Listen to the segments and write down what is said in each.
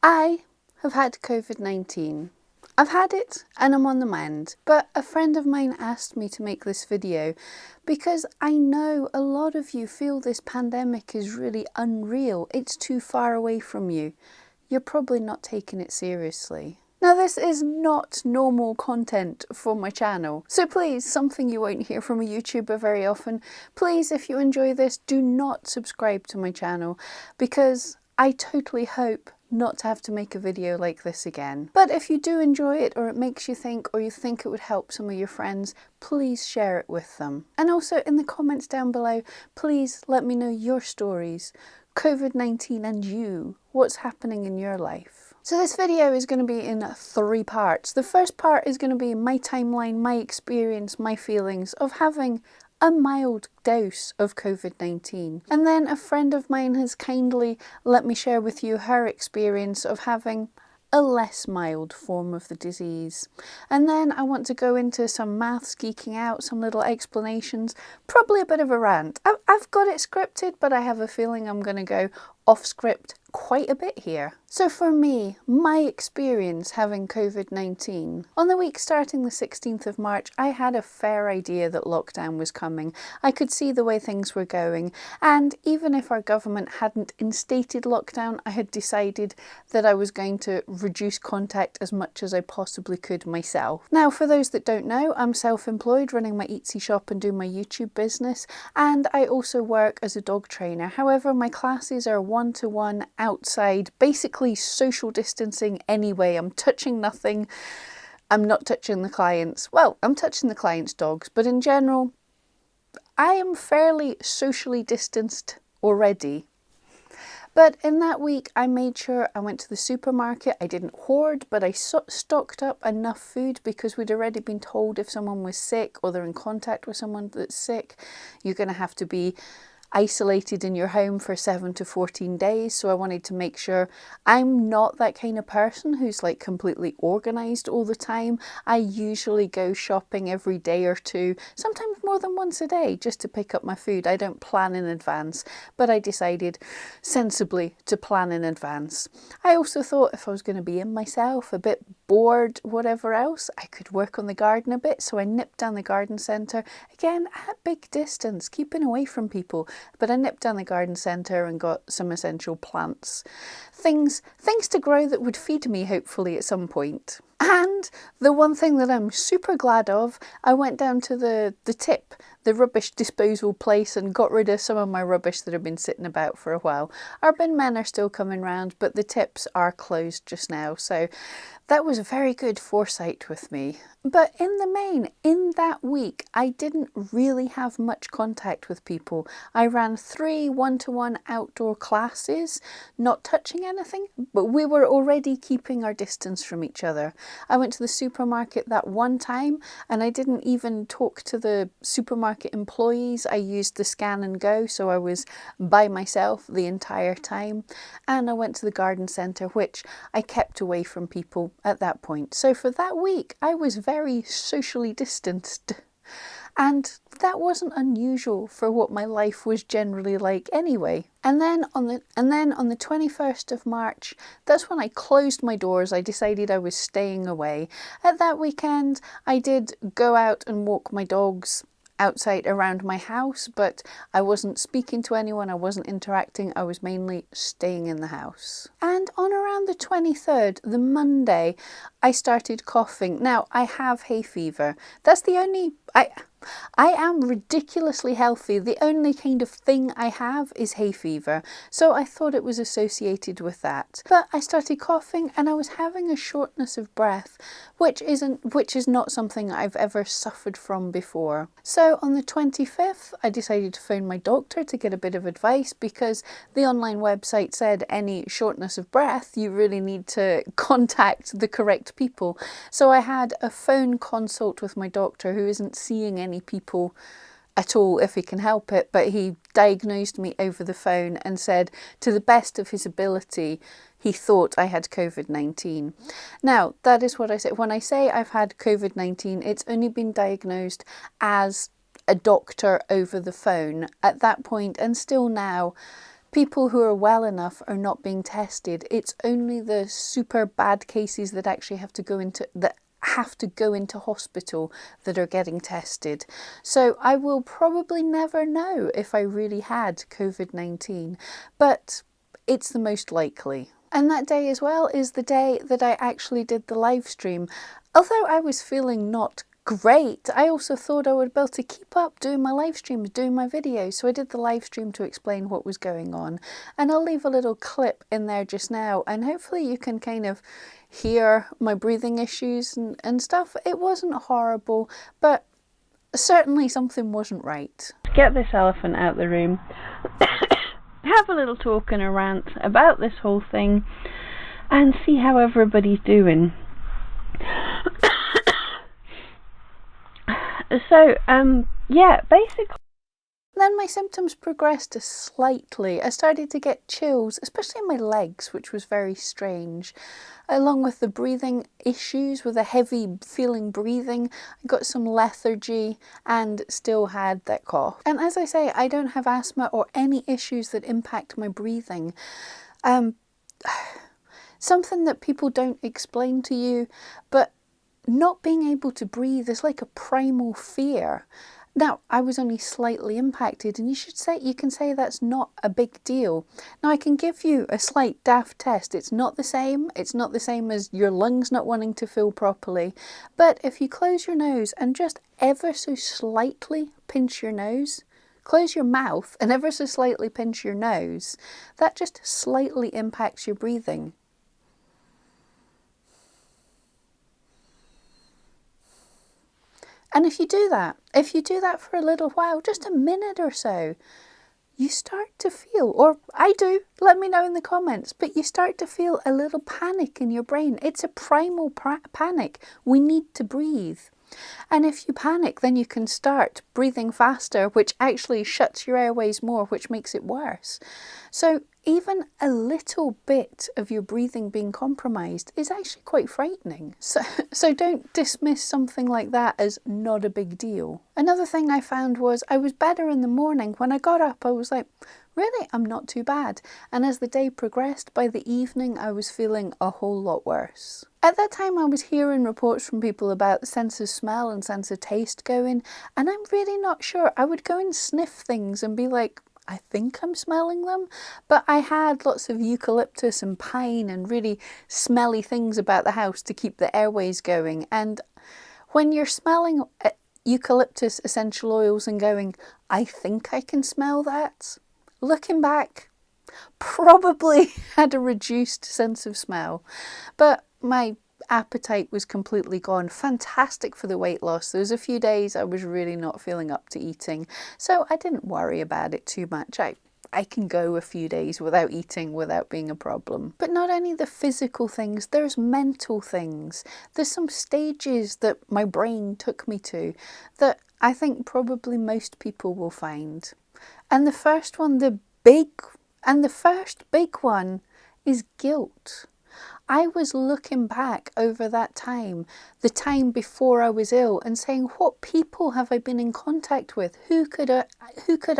I have had COVID-19. I've had it and I'm on the mend, but a friend of mine asked me to make this video because I know a lot of you feel this pandemic is really unreal. It's too far away from you. You're probably not taking it seriously. Now, this is not normal content for my channel, so please, something you won't hear from a YouTuber very often, please, if you enjoy this, do not subscribe to my channel because I totally hope not to have to make a video like this again. But if you do enjoy it, or it makes you think, or you think it would help some of your friends, please share it with them. And also in the comments down below, please let me know your stories. COVID-19 and you, what's happening in your life? So this video is going to be in 3 parts. The first part is going to be my timeline, my experience, my feelings of having a mild dose of COVID-19. And then a friend of mine has kindly let me share with you her experience of having a less mild form of the disease. And then I want to go into some maths, geeking out, some little explanations, probably a bit of a rant. I've got it scripted, but I have a feeling I'm going to go off script quite a bit here. So for me, my experience having COVID-19. On the week starting the 16th of March, I had a fair idea that lockdown was coming. I could see the way things were going, and even if our government hadn't instated lockdown, I had decided that I was going to reduce contact as much as I possibly could myself. Now, for those that don't know, I'm self-employed, running my Etsy shop and doing my YouTube business, and I also work as a dog trainer. However, my classes are one-to-one outside, basically social distancing anyway. I'm touching nothing. I'm not touching the clients. Well, I'm touching the clients' dogs, but in general, I am fairly socially distanced already. But in that week, I made sure I went to the supermarket. I didn't hoard, but I stocked up enough food because we'd already been told if someone was sick or they're in contact with someone that's sick, you're going to have to be isolated in your home for 7 to 14 days. So I wanted to make sure I'm not that kind of person who's like completely organized all the time. I usually go shopping every day or two, sometimes more than once a day, just to pick up my food. I don't plan in advance, but I decided sensibly to plan in advance. I also thought if I was going to be in myself, a bit bored, whatever else, I could work on the garden a bit. So I nipped down the garden centre, again at big distance, keeping away from people. But I nipped down the garden centre and got some essential plants. Things to grow that would feed me, hopefully, at some point. And the one thing that I'm super glad of, I went down to the tip, the rubbish disposal place, and got rid of some of my rubbish that had been sitting about for a while. Our bin men are still coming round, but the tips are closed just now. So that was a very good foresight with me. But in the main, in that week, I didn't really have much contact with people. I ran 3 one-to-one outdoor classes, not touching anything, but we were already keeping our distance from each other. I went to the supermarket that one time and I didn't even talk to the supermarket employees. I used the scan and go, so I was by myself the entire time. And I went to the garden centre, which I kept away from people at that point. So for that week, I was very socially distanced. And that wasn't unusual for what my life was generally like anyway. And then on the 21st of March, that's when I closed my doors. I decided I was staying away. At that weekend, I did go out and walk my dogs outside around my house, but I wasn't speaking to anyone, I wasn't interacting, I was mainly staying in the house. And on around the 23rd, the Monday, I started coughing. Now, I have hay fever. That's the only... I am ridiculously healthy. The only kind of thing I have is hay fever. So I thought it was associated with that. But I started coughing and I was having a shortness of breath, which is not something I've ever suffered from before. So on the 25th, I decided to phone my doctor to get a bit of advice because the online website said any shortness of breath, you really need to contact the correct people. So I had a phone consult with my doctor, who isn't seeing any people at all if he can help it, but he diagnosed me over the phone and said to the best of his ability he thought I had COVID-19. Now, that is what I say. When I say I've had COVID-19, it's only been diagnosed as a doctor over the phone at that point, and still now people who are well enough are not being tested. It's only the super bad cases that actually have to go into hospital that are getting tested. So I will probably never know if I really had COVID-19, but it's the most likely. And that day as well is the day that I actually did the live stream. Although I was feeling not great, I also thought I would be able to keep up doing my live streams, doing my videos. So I did the live stream to explain what was going on. And I'll leave a little clip in there just now, and hopefully you can kind of hear my breathing issues and stuff. It wasn't horrible, but certainly something wasn't right. Get this elephant out of the room. Have a little talk and a rant about this whole thing and see how everybody's doing. So, yeah, basically. Then my symptoms progressed slightly. I started to get chills, especially in my legs, which was very strange. Along with the breathing issues, with a heavy feeling breathing, I got some lethargy and still had that cough. And as I say, I don't have asthma or any issues that impact my breathing. Something that people don't explain to you, but not being able to breathe is like a primal fear. Now, I was only slightly impacted, and you can say that's not a big deal. Now, I can give you a slight daft test. It's not the same. It's not the same as your lungs not wanting to fill properly. But if you close your nose and just ever so slightly pinch your nose, close your mouth and ever so slightly pinch your nose, that just slightly impacts your breathing. And if you do that for a little while, just a minute or so, you start to feel, or I do, let me know in the comments, but you start to feel a little panic in your brain. It's a primal panic. We need to breathe. And if you panic, then you can start breathing faster, which actually shuts your airways more, which makes it worse. So even a little bit of your breathing being compromised is actually quite frightening. So don't dismiss something like that as not a big deal. Another thing I found was I was better in the morning. When I got up, I was like, really, I'm not too bad. And as the day progressed, by the evening, I was feeling a whole lot worse. At that time, I was hearing reports from people about the sense of smell and sense of taste going, and I'm really not sure. I would go and sniff things and be like, I think I'm smelling them, but I had lots of eucalyptus and pine and really smelly things about the house to keep the airways going. And when you're smelling eucalyptus essential oils and going, I think I can smell that, looking back, probably had a reduced sense of smell. But my appetite was completely gone. Fantastic for the weight loss. There was a few days I was really not feeling up to eating, so I didn't worry about it too much. I can go a few days without eating without being a problem. But not only the physical things, there's mental things. There's some stages that my brain took me to that I think probably most people will find. And the first big one is guilt. I was looking back over that time, the time before I was ill, and saying, what people have I been in contact with? Who could I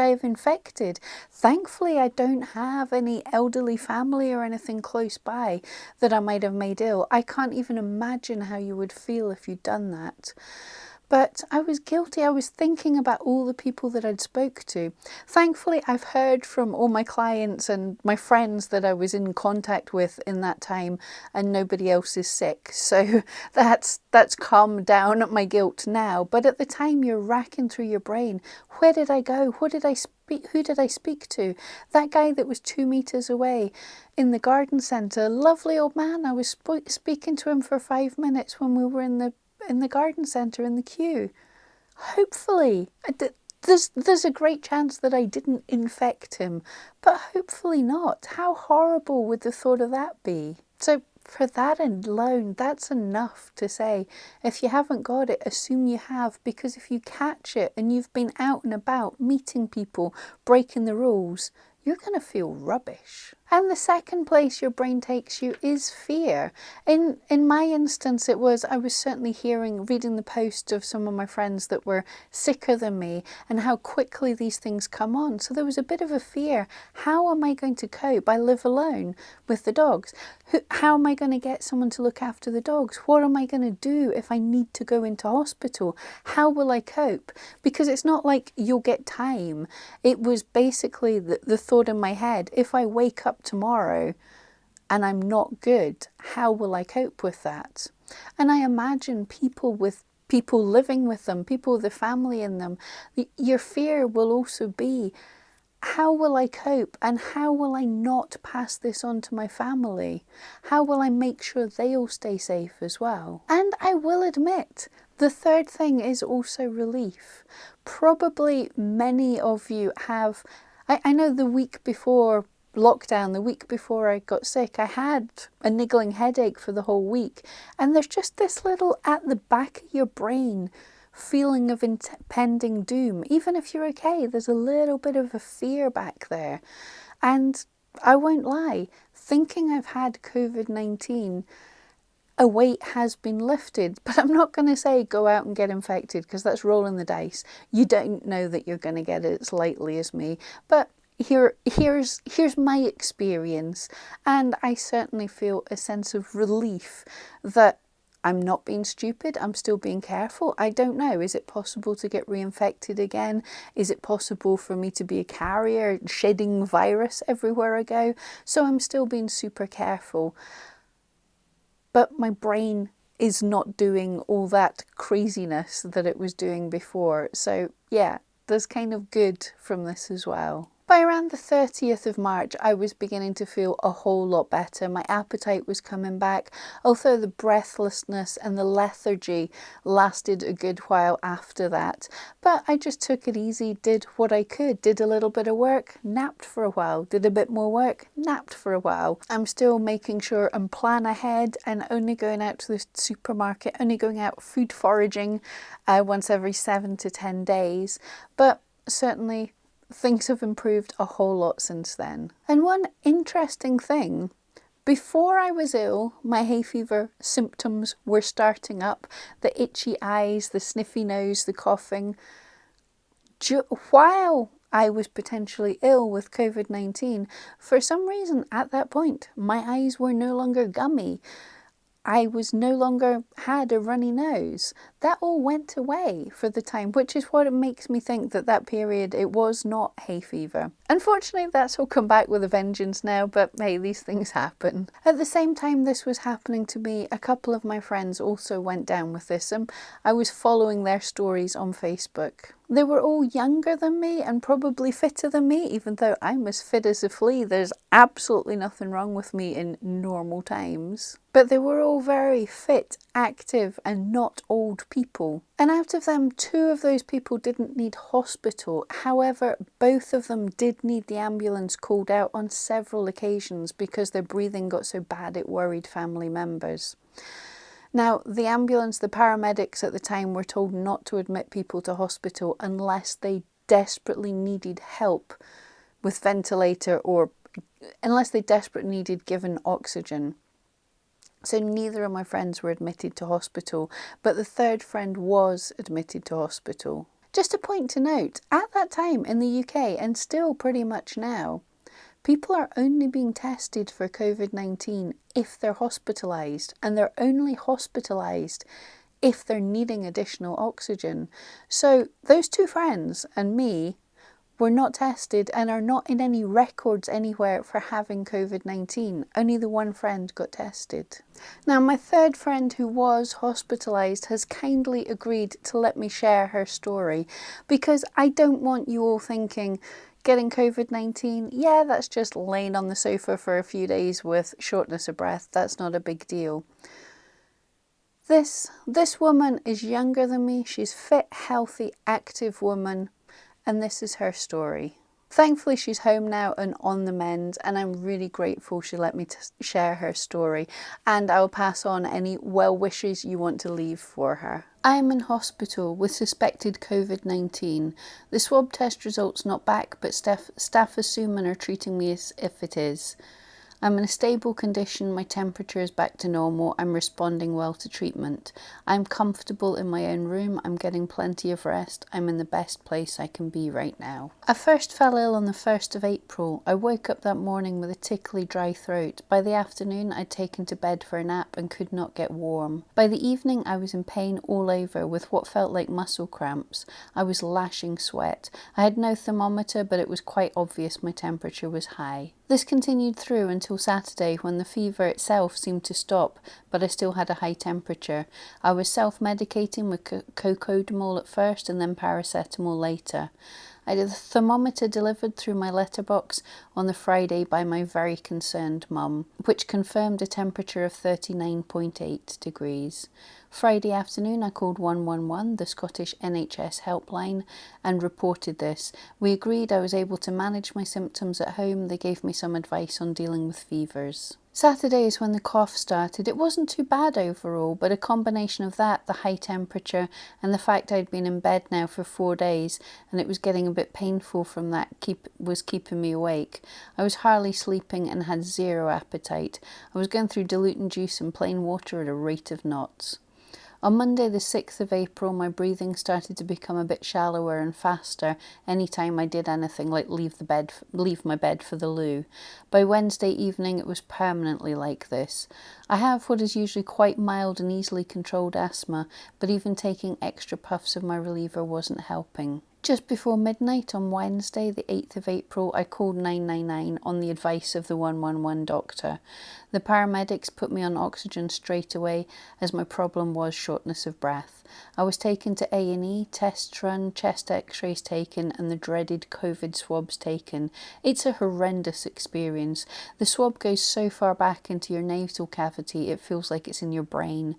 have infected? Thankfully, I don't have any elderly family or anything close by that I might have made ill. I can't even imagine how you would feel if you'd done that. But I was guilty. I was thinking about all the people that I'd spoke to. Thankfully, I've heard from all my clients and my friends that I was in contact with in that time, and nobody else is sick. So that's calmed down my guilt now. But at the time, you're racking through your brain. Where did I go? What did I speak? Who did I speak to? That guy that was 2 meters away in the garden centre, lovely old man. I was speaking to him for 5 minutes when we were in the garden centre in the queue. Hopefully, there's a great chance that I didn't infect him, but hopefully not. How horrible would the thought of that be? So for that alone, that's enough to say, if you haven't got it, assume you have, because if you catch it and you've been out and about, meeting people, breaking the rules, you're going to feel rubbish. And the second place your brain takes you is fear. In my instance, it was, I was certainly reading the posts of some of my friends that were sicker than me and how quickly these things come on. So there was a bit of a fear. How am I going to cope? I live alone with the dogs. How am I going to get someone to look after the dogs? What am I going to do if I need to go into hospital? How will I cope? Because it's not like you'll get time. It was basically the thought in my head, if I wake up tomorrow and I'm not good, how will I cope with that? And I imagine people living with them, people with a family in them, your fear will also be, how will I cope and how will I not pass this on to my family? How will I make sure they'll stay safe as well? And I will admit, the third thing is also relief. Probably many of you have, I know the week before lockdown, the week before I got sick, I had a niggling headache for the whole week. And there's just this little at the back of your brain feeling of impending doom. Even if you're okay, there's a little bit of a fear back there. And I won't lie, thinking I've had COVID-19, a weight has been lifted. But I'm not going to say go out and get infected, because that's rolling the dice. You don't know that you're going to get it as lightly as me. But here's my experience, and I certainly feel a sense of relief that I'm not being stupid, I'm still being careful. I don't know, is it possible to get reinfected again? Is it possible for me to be a carrier, shedding virus everywhere I go? So I'm still being super careful. But my brain is not doing all that craziness that it was doing before. So yeah, there's kind of good from this as well. By around the 30th of March, I was beginning to feel a whole lot better. My appetite was coming back, although the breathlessness and the lethargy lasted a good while after that. But I just took it easy, did what I could, did a little bit of work, napped for a while, did a bit more work, napped for a while. I'm still making sure and plan ahead and only going out to the supermarket, only going out food foraging once every 7 to 10 days. But certainly things have improved a whole lot since then. And one interesting thing, before I was ill, my hay fever symptoms were starting up, the itchy eyes, the sniffy nose, the coughing. While I was potentially ill with COVID-19, for some reason at that point, my eyes were no longer gummy. I was no longer had a runny nose. That all went away for the time, which is what it makes me think that that period, it was not hay fever. Unfortunately, that's all come back with a vengeance now, but hey, these things happen. At the same time this was happening to me, a couple of my friends also went down with this, and I was following their stories on Facebook. They were all younger than me and probably fitter than me, even though I'm as fit as a flea. There's absolutely nothing wrong with me in normal times. But they were all very fit, active, and not old people. And out of them, 2 of those people didn't need hospital. However, both of them did need the ambulance called out on several occasions because their breathing got so bad it worried family members. Now, the ambulance, the paramedics at the time were told not to admit people to hospital unless they desperately needed help with ventilator or unless they desperately needed given oxygen. So neither of my friends were admitted to hospital, but the third friend was admitted to hospital. Just a point to note, at that time in the UK, and still pretty much now, people are only being tested for COVID-19 if they're hospitalised, and they're only hospitalised if they're needing additional oxygen. So those 2 friends and me were not tested and are not in any records anywhere for having COVID-19. Only the one friend got tested. Now, my third friend who was hospitalised has kindly agreed to let me share her story, because I don't want you all thinking getting COVID-19, yeah, that's just laying on the sofa for a few days with shortness of breath. That's not a big deal. This woman is younger than me. She's fit, healthy, active woman. And this is her story. Thankfully, she's home now and on the mend, and I'm really grateful she let me share her story, and I'll pass on any well wishes you want to leave for her. I am in hospital with suspected COVID-19. The swab test result's not back, but staff assume and are treating me as if it is. I'm in a stable condition, my temperature is back to normal, I'm responding well to treatment. I'm comfortable in my own room, I'm getting plenty of rest, I'm in the best place I can be right now. I first fell ill on the 1st of April. I woke up that morning with a tickly dry throat. By the afternoon I'd taken to bed for a nap and could not get warm. By the evening I was in pain all over with what felt like muscle cramps. I was lashing sweat. I had no thermometer, but it was quite obvious my temperature was high. This continued through until Saturday, when the fever itself seemed to stop, but I still had a high temperature. I was self-medicating with cocodamol at first and then paracetamol later. I had the thermometer delivered through my letterbox on the Friday by my very concerned mum, which confirmed a temperature of 39.8 degrees. Friday afternoon I called 111, the Scottish NHS helpline, and reported this. We agreed I was able to manage my symptoms at home. They gave me some advice on dealing with fevers. Saturday is when the cough started. It wasn't too bad overall, but a combination of that, the high temperature, and the fact I'd been in bed now for 4 days and it was getting a bit painful from that was keeping me awake. I was hardly sleeping and had zero appetite. I was going through diluting juice and plain water at a rate of knots. On Monday the 6th of April, my breathing started to become a bit shallower and faster any time I did anything like leave my bed for the loo. By Wednesday evening it was permanently like this. I have what is usually quite mild and easily controlled asthma, but even taking extra puffs of my reliever wasn't helping. Just before midnight on Wednesday, the 8th of April, I called 999 on the advice of the 111 doctor. The paramedics put me on oxygen straight away, as my problem was shortness of breath. I was taken to A&E, tests run, chest x-rays taken, and the dreaded COVID swabs taken. It's a horrendous experience. The swab goes so far back into your nasal cavity, it feels like it's in your brain.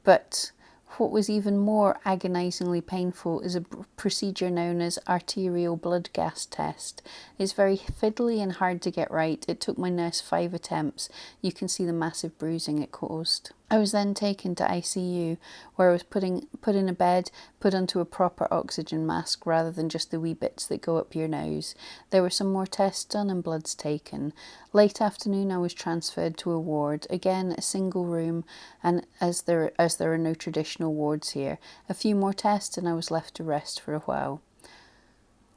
But what was even more agonisingly painful is a procedure known as arterial blood gas test. It's very fiddly and hard to get right. It took my nurse 5 attempts. You can see the massive bruising it caused. I was then taken to ICU, where I was put in a bed, put onto a proper oxygen mask rather than just the wee bits that go up your nose. There were some more tests done and bloods taken. Late afternoon I was transferred to a ward, again a single room, and as there are no traditional wards here. A few more tests and I was left to rest for a while.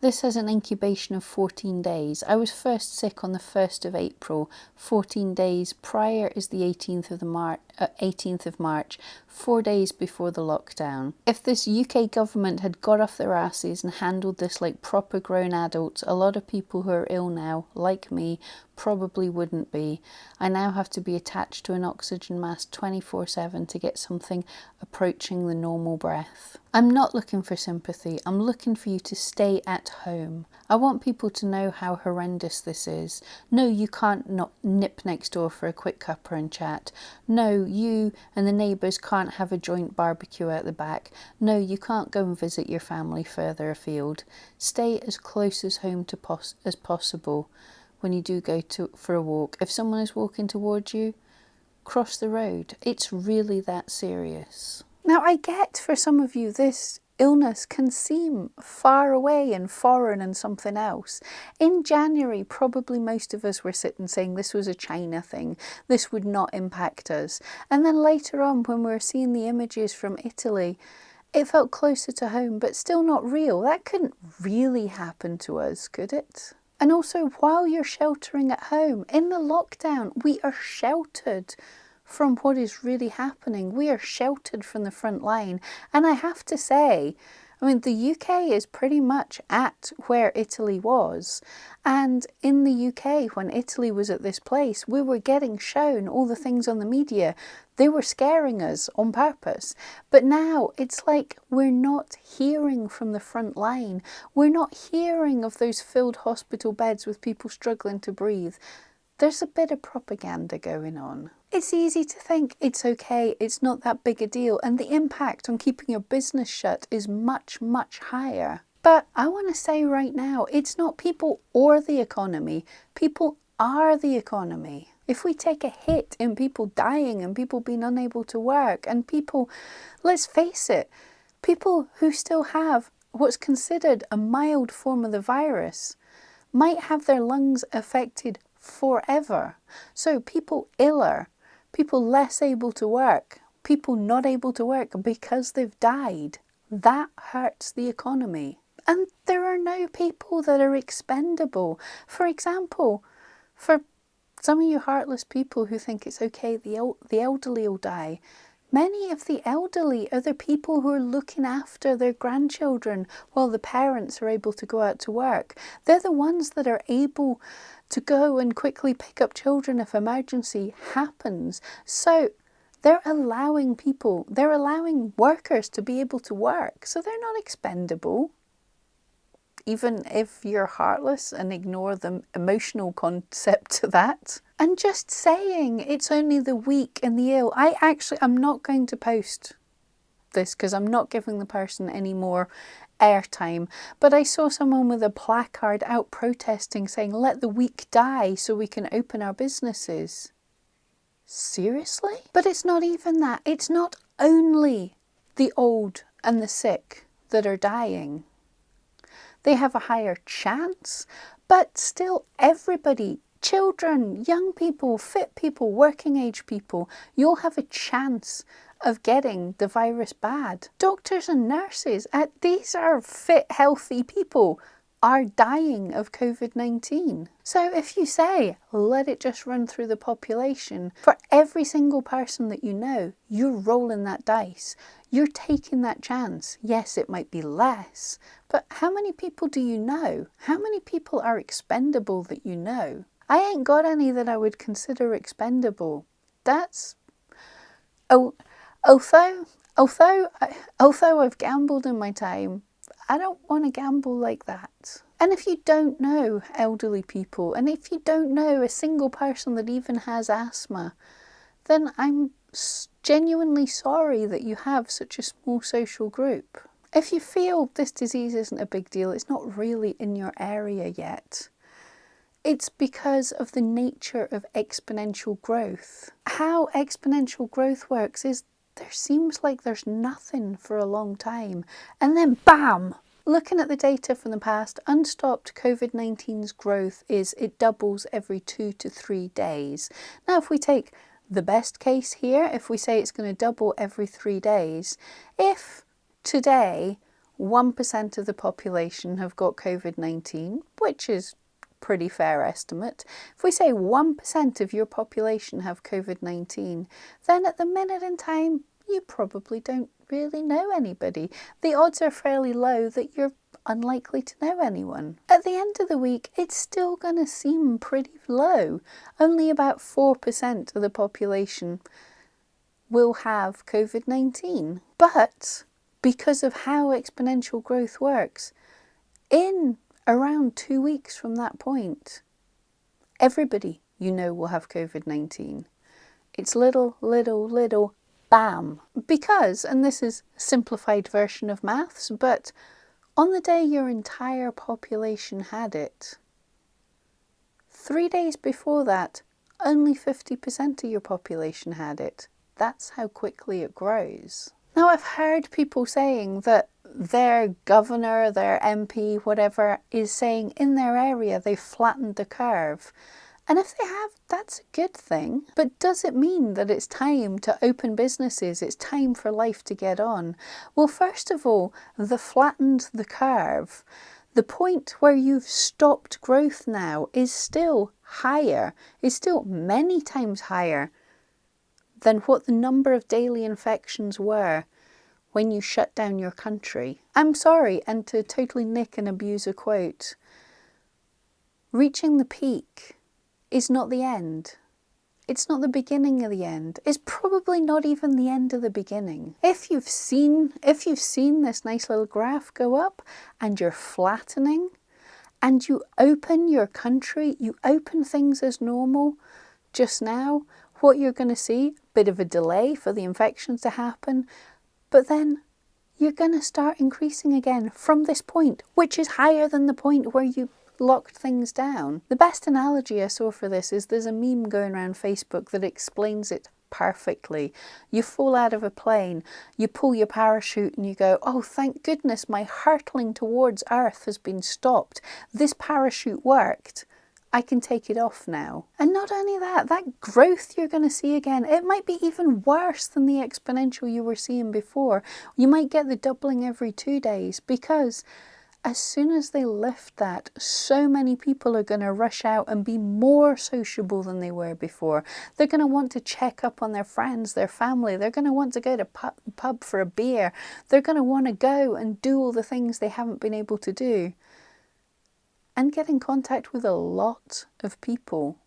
This has an incubation of 14 days. I was first sick on the 1st of April. 14 days prior is the 18th of March, 4 days before the lockdown. If this UK government had got off their asses and handled this like proper grown adults, a lot of people who are ill now, like me, probably wouldn't be. I now have to be attached to an oxygen mask 24/7 to get something approaching the normal breath. I'm not looking for sympathy. I'm looking for you to stay at home. I want people to know how horrendous this is. No, you can't not nip next door for a quick cuppa and chat. No, you and the neighbours can't have a joint barbecue out the back. No, you can't go and visit your family further afield. Stay as close as home as possible when you do go for a walk. If someone is walking towards you, cross the road. It's really that serious. Now, I get for some of you this illness can seem far away and foreign and something else. In January, probably most of us were sitting saying this was a China thing. This would not impact us. And then later on, when we were seeing the images from Italy, it felt closer to home, but still not real. That couldn't really happen to us, could it? And also, while you're sheltering at home, in the lockdown, we are sheltered from what is really happening. We are sheltered from the front line. And I have to say, I mean, the UK is pretty much at where Italy was. And in the UK, when Italy was at this place, we were getting shown all the things on the media. They were scaring us on purpose. But now it's like we're not hearing from the front line. We're not hearing of those filled hospital beds with people struggling to breathe. There's a bit of propaganda going on. It's easy to think it's okay, it's not that big a deal, and the impact on keeping your business shut is much, much higher. But I want to say right now, it's not people or the economy. People are the economy. If we take a hit in people dying and people being unable to work and people, let's face it, people who still have what's considered a mild form of the virus might have their lungs affected forever. So people iller, people less able to work, people not able to work because they've died. That hurts the economy. And there are now people that are expendable. For example, for some of you heartless people who think it's okay, the elderly will die. Many of the elderly are the people who are looking after their grandchildren while the parents are able to go out to work. They're the ones that are able to go and quickly pick up children if emergency happens. So they're allowing workers to be able to work. So they're not expendable. Even if you're heartless and ignore the emotional concept to that. And just saying it's only the weak and the ill. I'm not going to post this because I'm not giving the person any more airtime. But I saw someone with a placard out protesting saying, let the weak die so we can open our businesses. Seriously? But it's not even that. It's not only the old and the sick that are dying. They have a higher chance, but still everybody, children, young people, fit people, working age people, you'll have a chance of getting the virus bad. Doctors and nurses, these are fit, healthy people, are dying of COVID-19. So if you say, let it just run through the population, for every single person that you know, you're rolling that dice. You're taking that chance. Yes, it might be less, but how many people do you know? How many people are expendable that you know? I ain't got any that I would consider expendable. Although I've gambled in my time, I don't want to gamble like that. And if you don't know elderly people, and if you don't know a single person that even has asthma, then I'm genuinely sorry that you have such a small social group. If you feel this disease isn't a big deal, it's not really in your area yet, it's because of the nature of exponential growth. How exponential growth works is there seems like there's nothing for a long time, and then BAM! Looking at the data from the past, unstopped COVID-19's growth is it doubles every 2 to 3 days. Now, if we take the best case here, if we say it's going to double every 3 days, if today 1% of the population have got COVID-19, which is pretty fair estimate, if we say 1% of your population have COVID-19, then at the minute in time, you probably don't really know anybody. The odds are fairly low that you're unlikely to know anyone. At the end of the week, it's still going to seem pretty low. Only about 4% of the population will have COVID-19. But because of how exponential growth works, in around 2 weeks from that point, everybody you know will have COVID-19. It's little, bam. Because, and this is a simplified version of maths, but on the day your entire population had it, 3 days before that, only 50% of your population had it. That's how quickly it grows. Now, I've heard people saying that their governor, their MP, whatever, is saying in their area they've flattened the curve. And if they have, that's a good thing. But does it mean that it's time to open businesses? It's time for life to get on? Well, first of all, the flattened the curve. The point where you've stopped growth now is still higher, is still many times higher than what the number of daily infections were when you shut down your country. I'm sorry, and to totally nick and abuse a quote, reaching the peak is not the end. It's not the beginning of the end. It's probably not even the end of the beginning. If you've seen this nice little graph go up and you're flattening and you open your country, you open things as normal just now, what you're going to see, a bit of a delay for the infections to happen, but then you're going to start increasing again from this point, which is higher than the point where you locked things down. The best analogy I saw for this is there's a meme going around Facebook that explains it perfectly. You fall out of a plane, you pull your parachute and you go, oh, thank goodness my hurtling towards Earth has been stopped. This parachute worked. I can take it off now. And not only that, that growth you're going to see again, it might be even worse than the exponential you were seeing before. You might get the doubling every 2 days, because as soon as they lift that, so many people are going to rush out and be more sociable than they were before. They're going to want to check up on their friends, their family. They're going to want to go to pub for a beer. They're going to want to go and do all the things they haven't been able to do, and get in contact with a lot of people.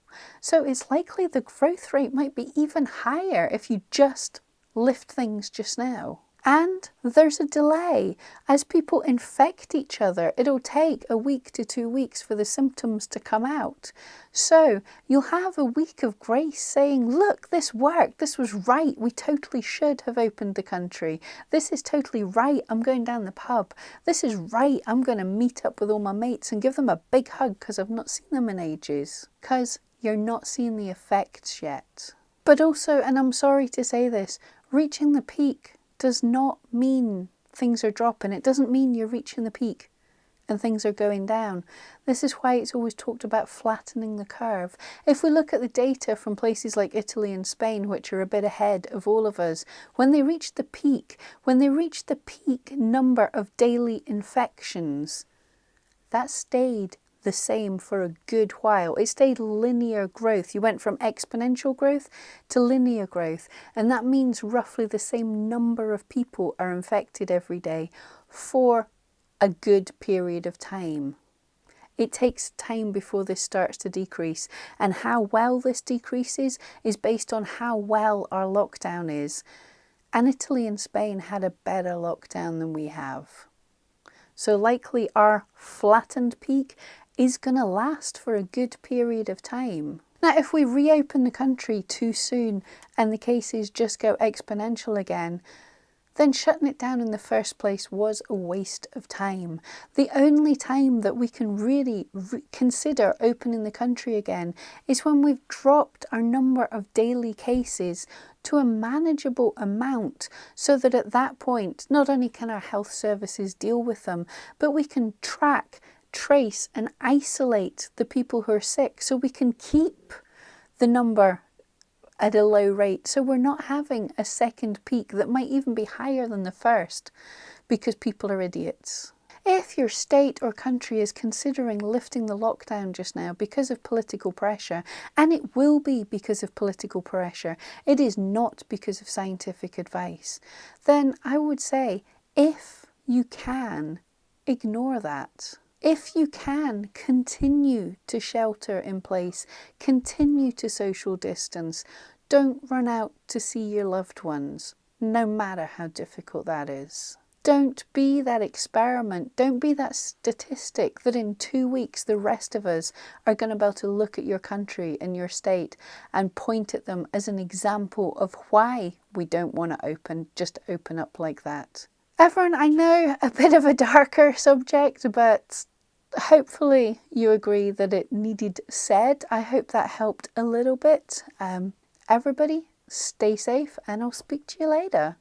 So it's likely the growth rate might be even higher if you just lift things just now. And there's a delay. As people infect each other, it'll take a week to 2 weeks for the symptoms to come out. So you'll have a week of grace saying, look, this worked, this was right, we totally should have opened the country. This is totally right, I'm going down the pub. This is right, I'm going to meet up with all my mates and give them a big hug because I've not seen them in ages. Because you're not seeing the effects yet. But also, and I'm sorry to say this, reaching the peak does not mean things are dropping. It doesn't mean you're reaching the peak and things are going down. This is why it's always talked about flattening the curve. If we look at the data from places like Italy and Spain, which are a bit ahead of all of us, when they reached the peak number of daily infections, that stayed the same for a good while. It stayed linear growth. You went from exponential growth to linear growth, and that means roughly the same number of people are infected every day for a good period of time. It takes time before this starts to decrease, and how well this decreases is based on how well our lockdown is. And Italy and Spain had a better lockdown than we have. So likely our flattened peak is going to last for a good period of time. Now, if we reopen the country too soon and the cases just go exponential again, then shutting it down in the first place was a waste of time. The only time that we can really consider opening the country again is when we've dropped our number of daily cases to a manageable amount, so that at that point, not only can our health services deal with them, but we can track, trace and isolate the people who are sick, so we can keep the number at a low rate, so we're not having a second peak that might even be higher than the first because people are idiots. If your state or country is considering lifting the lockdown just now because of political pressure, and it will be because of political pressure, it is not because of scientific advice, then I would say, if you can, ignore that. If you can, continue to shelter in place, continue to social distance, don't run out to see your loved ones, no matter how difficult that is. Don't be that experiment, don't be that statistic that in 2 weeks the rest of us are going to be able to look at your country and your state and point at them as an example of why we don't want to just open up like that. Everyone, I know a bit of a darker subject, but hopefully you agree that it needed said. I hope that helped a little bit. Everybody, stay safe, and I'll speak to you later.